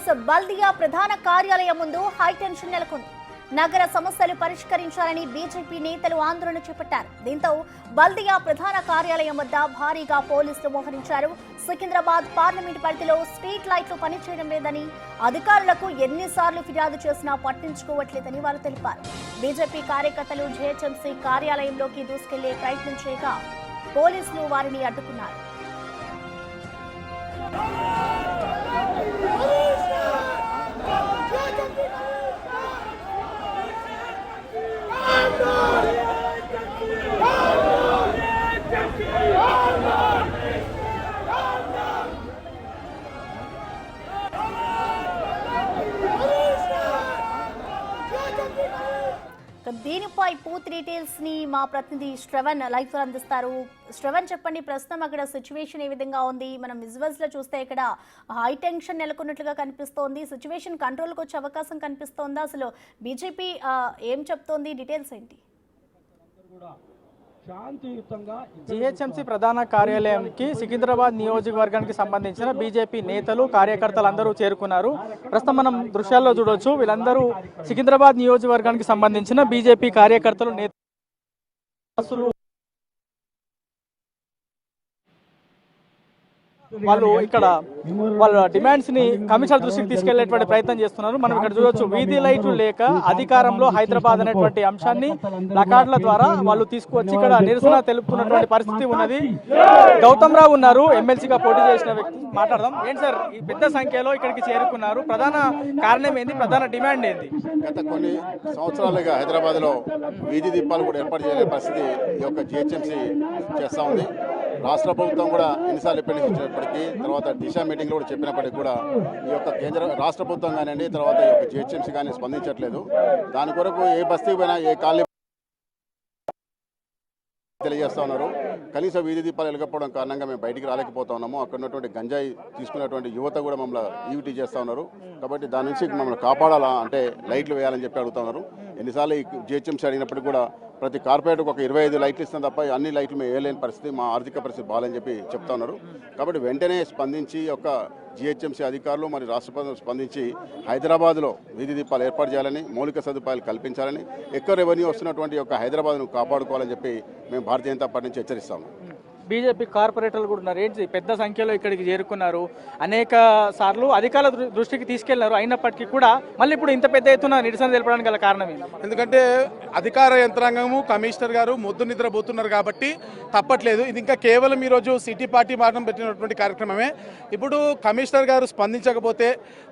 GHMC బల్దియా ప్రధాన కార్యాలయం ముందు హైటెన్షన్ నెలకొంది. నగర సమస్యలు పరిష్కరించాలని బీజేపీ నేతలు ఆందోళన చేపట్టారు. దీంతో బల్దియా ప్రధాన కార్యాలయం వద్ద భారీగా పోలీసులు మోహరించారు. సికింద్రాబాద్ పార్లమెంట్ పరిధిలో స్ట్రీట్ లైట్లు పనిచేయడం లేదని, అధికారులకు ఎన్నిసార్లు ఫిర్యాదు చేసినా పట్టించుకోవట్లేదని వారు తెలిపారు. బీజేపీ కార్యకర్తలు జిహెచ్ఎంసీ కార్యాలయంలోకి దూసుకెళ్లే ప్రయత్నం చేయగా పోలీసులు వారిని అడ్డుకున్నారు. దీనిపై పూర్తి డీటెయిల్స్ ని మా ప్రతినిధి శ్రవణ్ లైవ్ లో అందిస్తారు. శ్రవణ్, చెప్పండి, ప్రస్తుతం అక్కడ సిచ్యువేషన్ ఏ విధంగా ఉంది? మనం విజువల్స్ లో చూస్తే ఇక్కడ హై టెన్షన్ నెలకొన్నట్లుగా కనిపిస్తోంది. సిచ్యువేషన్ కంట్రోల్కి వచ్చే అవకాశం కనిపిస్తోందా? అసలు బీజేపీ ఏం చెప్తోంది? డీటెయిల్స్ ఏంటి? జిహెచ్ఎంసీ ప్రధాన కార్యాలయంకి సికింద్రాబాద్ నియోజకవర్గానికి సంబంధించిన బీజేపీ నేతలు కార్యకర్తలు అందరూ చేరుకున్నారు. ప్రస్తుతం మనం దృశ్యాల్లో చూడొచ్చు. వీళ్ళందరూ సికింద్రాబాద్ నియోజకవర్గానికి సంబంధించిన బీజేపీ కార్యకర్తలు నేతలు వాళ్ళు ఇక్కడ వాళ్ళ డిమాండ్స్ ని కమిషనర్ దృష్టికి తీసుకెళ్లేటువంటి ప్రయత్నం చేస్తున్నారు. మనం ఇక్కడ చూడొచ్చు, వీధి లైట్లు లేక అధికారంలో హైదరాబాద్ అనేటువంటి అంశాన్ని ప్లకార్డుల ద్వారా వాళ్ళు తీసుకువచ్చి ఇక్కడ నిరసన తెలుపుతున్నటువంటి పరిస్థితి ఉన్నది. గౌతమ్ రావు ఉన్నారు, ఎమ్మెల్సీగా పోటీ చేసిన వ్యక్తి. మాట్లాడదాం. ఏంటి సార్, ఈ పెద్ద సంఖ్యలో ఇక్కడికి చేరుకున్నారు? ప్రధాన కారణం ఏంది? ప్రధాన డిమాండ్ ఏంది? గత కొన్ని సంవత్సరాలుగా హైదరాబాద్ లో వీధి దీపాలు కూడా ఏర్పాటు చేయలేని పరిస్థితి ఈ యొక్క జిహెచ్ఎంసీ చేస్తా ఉంది. రాష్ట్ర ప్రభుత్వం కూడా ఎన్నిసార్లు చెప్పినప్పటికీ, తర్వాత దిశ మీటింగ్ కూడా చెప్పినప్పటికీ కూడా ఈ యొక్క రాష్ట్ర ప్రభుత్వం కానివ్వండి, తర్వాత ఈ యొక్క జిహెచ్ఎంసీ కానీ స్పందించట్లేదు. దాని కొరకు ఏ బస్తీకి పోయినా, ఏ కాలనీ తెలియజేస్తా ఉన్నారు. కనీసం వీధి దీపాలు వెలగకపోవడం కారణంగా మేము బయటికి రాలేకపోతా ఉన్నాము. అక్కడ ఉన్నటువంటి గంజాయి తీసుకున్నటువంటి యువత కూడా మమ్మల్ని ఈవిటీ చేస్తూ ఉన్నారు. కాబట్టి దాని నుంచి మమ్మల్ని కాపాడాలా అంటే లైట్లు వేయాలని చెప్పి అడుగుతా ఉన్నారు. ఎన్నిసార్లు ఈ జిహెచ్ఎంసీ అడిగినప్పటికీ కూడా ప్రతి కార్పొరేట్కి ఒక 25 లైట్లు ఇస్తాం తప్ప అన్ని లైట్లు మేము వేయలేని పరిస్థితి, మా ఆర్థిక పరిస్థితి బాగాలని చెప్పి చెప్తా ఉన్నారు. కాబట్టి వెంటనే స్పందించి యొక్క జిహెచ్ఎంసీ అధికారులు మరియు రాష్ట్ర ప్రభుత్వం స్పందించి హైదరాబాద్లో వీధి దీపాలు ఏర్పాటు చేయాలని, మౌలిక సదుపాయాలు కల్పించాలని, ఎక్కువ రెవెన్యూ వస్తున్నటువంటి యొక్క హైదరాబాద్ను కాపాడుకోవాలని చెప్పి మేము భారతీయ జనతా పార్టీ నుంచి హెచ్చరిస్తాము. బీజేపీ కార్పొరేటర్లు కూడా ఉన్నారు. ఏంటి పెద్ద సంఖ్యలో ఇక్కడికి చేరుకున్నారు, అనేక సార్లు అధికారుల దృష్టికి తీసుకెళ్లారు. అయినప్పటికీ కూడా మళ్ళీ ఇప్పుడు ఇంత పెద్ద ఎత్తున నిరసన తెలపడానికి గల కారణం ఏంటి? ఎందుకంటే అధికార యంత్రాంగము, కమిషనర్ గారు మొద్దు నిద్రపోతున్నారు కాబట్టి తప్పట్లేదు. ఇది ఇంకా కేవలం ఈరోజు సిటీ పార్టీ మాత్రం పెట్టినటువంటి కార్యక్రమమే. ఇప్పుడు కమిషనర్ గారు స్పందించకపోతే,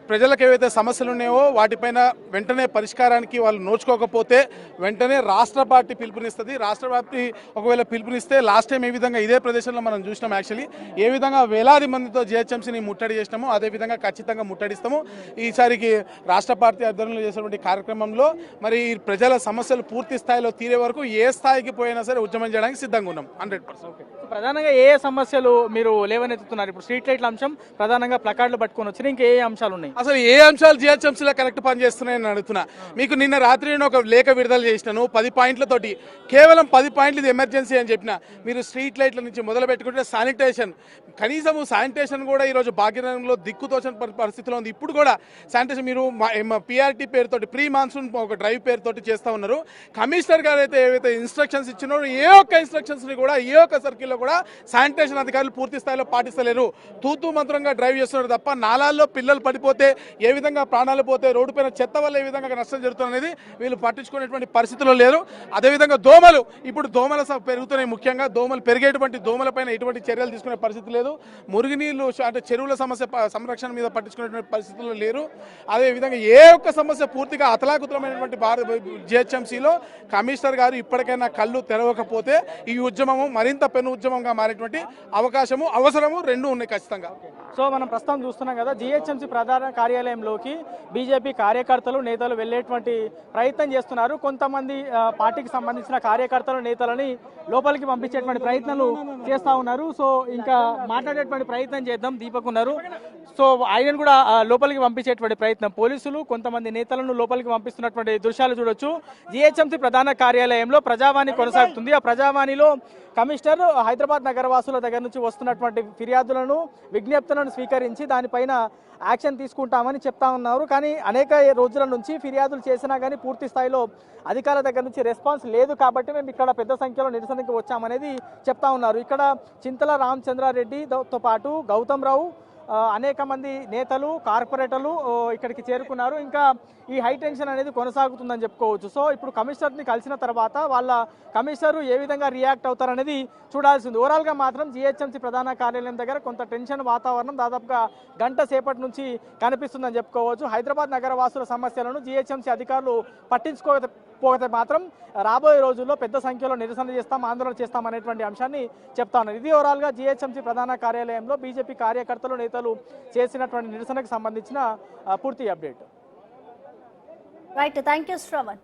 ప్రజలకు ఏవైతే సమస్యలు ఉన్నాయో వాటిపైన వెంటనే పరిష్కారానికి వాళ్ళు నోచుకోకపోతే వెంటనే రాష్ట్ర పార్టీ పిలుపునిస్తుంది. రాష్ట్ర పార్టీ ఒకవేళ పిలుపునిస్తే లాస్ట్ టైం ఏ విధంగా ఇదే ప్రదేశంలో మనం చూసినాం. యాక్చువల్లీ ఏ విధంగా వేలాది మందితో జిహెచ్ఎంసీని ముట్టడి చేసినామో అదే విధంగా ఖచ్చితంగా ముట్టడిస్తాము. ఈసారికి రాష్ట్ర పార్టీ ఆధ్వర్యంలో చేసినటువంటి కార్యక్రమంలో మరి ప్రజల సమస్యలు పూర్తి స్థాయిలో తీరే వరకు ఏ స్థాయికి పోయినా సరే ఉద్యమం చేయడానికి సిద్ధంగా ఉన్నాం 100%. ప్రధానంగా ఏ సమస్యలు మీరు లేవనెత్తుతున్నారు? ఇప్పుడు స్ట్రీట్ లైట్ల అంశం ప్రధానంగా ప్లకార్డులు పట్టుకొని వచ్చిన ఇంకా ఏ అంశాలు ఉన్నాయి? అసలు ఏ అంశాలు జిహెచ్ఎంసీలో కరెక్ట్ పనిచేస్తున్నాయని అడుగుతున్నా. మీకు నిన్న రాత్రి నేను ఒక లేఖ విడుదల చేసినాను 10 పాయింట్లతోటి. కేవలం 10 పాయింట్లు ఇది ఎమర్జెన్సీ అని చెప్పిన. మీరు స్ట్రీట్ లైట్ల నుంచి మొదలు పెట్టుకుంటే శానిటేషన్, కనీసం శానిటేషన్ కూడా ఈరోజు భాగ్యనగరంలో దిక్కుతోచని పరిస్థితిలో ఉంది. ఇప్పుడు కూడా శానిటేషన్ మీరు పిఆర్టీ పేరుతోటి, ప్రీ మాన్సూన్ ఒక డ్రైవ్ పేరుతోటి చేస్తూ ఉన్నారు. కమిషనర్ గారు అయితే ఏవైతే ఇన్స్ట్రక్షన్స్ ఇచ్చినారో ఏ ఒక్క ఇన్స్ట్రక్షన్స్ని కూడా ఏ ఒక్క సర్కిల్లో కూడా శానిటేషన్ అధికారులు పూర్తి స్థాయిలో పాటిస్తలేరు. తూతూ మంత్రంగా డ్రైవ్ చేస్తున్నారు తప్ప నాలాల్లో పిల్లలు పడిపోతే ఏ విధంగా ప్రాణాలు పోతే, రోడ్డు పైన చెత్త వల్ల ఏ విధంగా నష్టం జరుగుతుంది అనేది వీళ్ళు పట్టించుకునేటువంటి పరిస్థితుల్లో లేరు. అదేవిధంగా దోమలు, ఇప్పుడు దోమల పెరుగుతున్నాయి. ముఖ్యంగా దోమలు పెరిగేటువంటి దోమలపైన ఎటువంటి చర్యలు తీసుకునే పరిస్థితి లేదు. మురుగునీళ్ళు అంటే చెరువుల సమస్య సంరక్షణ మీద పట్టించుకునేటువంటి పరిస్థితుల్లో లేరు. అదేవిధంగా ఏ ఒక్క సమస్య పూర్తిగా అతలాకుతలమైనటువంటి జిహెచ్ఎంసీలో కమిషనర్ గారు ఇప్పటికైనా కళ్ళు తెరవకపోతే ఈ ఉద్యమము మరింత పెను ఉద్యమంగా మారేటువంటి అవకాశము, అవసరము రెండూ ఉన్నాయి ఖచ్చితంగా. సో మనం ప్రస్తుతం చూస్తున్నాం కదా, జిహెచ్ఎంసీ ప్రధాన కార్యాలయంలోకి బీజేపీ కార్యకర్తలు, నేతలు వెళ్లేటువంటి ప్రయత్నం చేస్తున్నారు. కొంతమంది పార్టీకి సంబంధించిన కార్యకర్తలు, నేతలని లోపలికి పంపించేటువంటి ప్రయత్నాలు చేస్తూ ఉన్నారు. సో ఇంకా మాట్లాడేటువంటి ప్రయత్నం చేద్దాం. దీపక్ ఉన్నారు, సో ఆయన కూడా లోపలికి పంపించేటువంటి ప్రయత్నం. పోలీసులు కొంతమంది నేతలను లోపలికి పంపిస్తున్నటువంటి దృశ్యాలు చూడొచ్చు. జిహెచ్ఎంసీ ప్రధాన కార్యాలయంలో ప్రజావాణి కొనసాగుతుంది. ఆ ప్రజావాణిలో కమిషనర్ హైదరాబాద్ నగరవాసుల దగ్గర నుంచి వస్తున్నటువంటి ఫిర్యాదులను, విజ్ఞప్తులను స్వీకరించి దానిపైన యాక్షన్ తీసుకుంటామని చెప్తా ఉన్నారు. కానీ అనేక రోజుల నుంచి ఫిర్యాదులు చేసినా కానీ పూర్తి స్థాయిలో అధికారుల దగ్గర నుంచి రెస్పాన్స్ లేదు కాబట్టి మేము ఇక్కడ పెద్ద సంఖ్యలో నిరసనకి వచ్చామనేది చెప్తా ఉన్నారు. ఇక్కడ చింతల రామచంద్రారెడ్డితో పాటు గౌతమ్ రావు అనేక మంది నేతలు కార్పొరేటర్లు ఇక్కడికి చేరుకున్నారు. ఇంకా ఈ హై టెన్షన్ అనేది కొనసాగుతుందని చెప్పుకోవచ్చు. సో ఇప్పుడు కమిషనర్ని కలిసిన తర్వాత వాళ్ళ కమిషనర్ ఏ విధంగా రియాక్ట్ అవుతారనేది చూడాల్సింది. ఓవరాల్గా మాత్రం జిహెచ్ఎంసీ ప్రధాన కార్యాలయం దగ్గర కొంత టెన్షన్ వాతావరణం దాదాపుగా గంట సేపటి నుంచి కనిపిస్తుందని చెప్పుకోవచ్చు. హైదరాబాద్ నగర వాసుల సమస్యలను జిహెచ్ఎంసీ అధికారులు పట్టించుకోకపోతే మాత్రం రాబోయే రోజుల్లో పెద్ద సంఖ్యలో నిరసన చేస్తాం, ఆందోళన చేస్తాం అనేటువంటి అంశాన్ని చెప్తా ఉన్నారు. ఇది ఓవరాల్గా జిహెచ్ఎంసీ ప్రధాన కార్యాలయంలో బీజేపీ కార్యకర్తలు నేతలు చేసినటువంటి నిరసనకు సంబంధించిన పూర్తి update. Right, thank you Shravan.